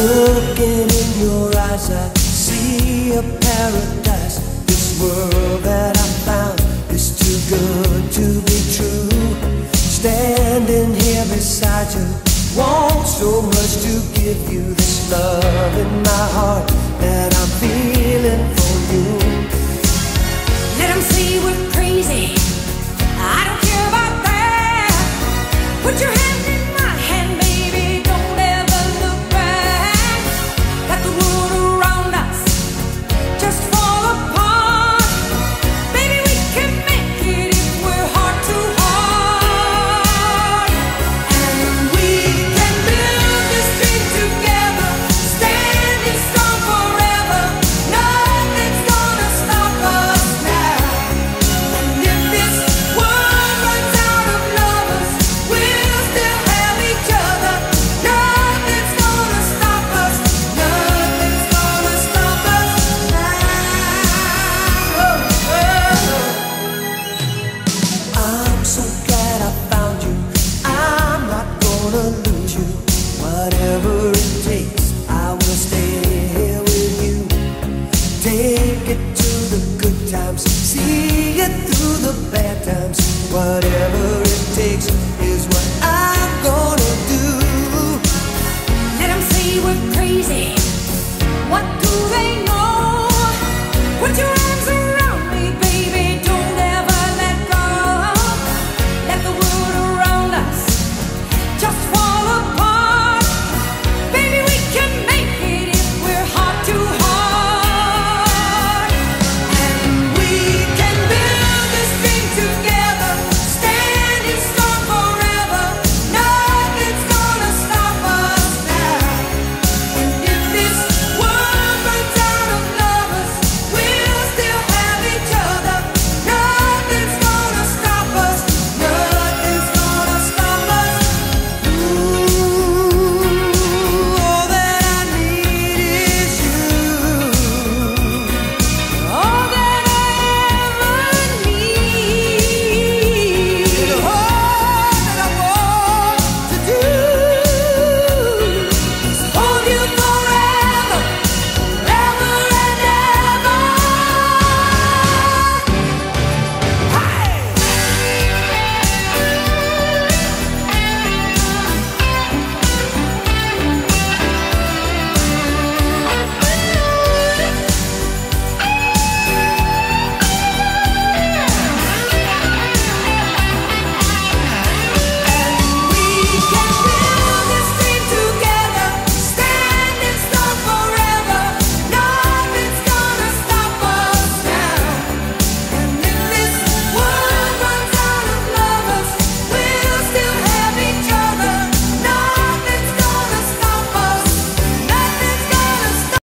Looking in your eyes, I see a paradise. This world that I found is too good to be true. Standing here beside you, want so much to give you this love in my heart that I'm feeling for you. Let 'em see we're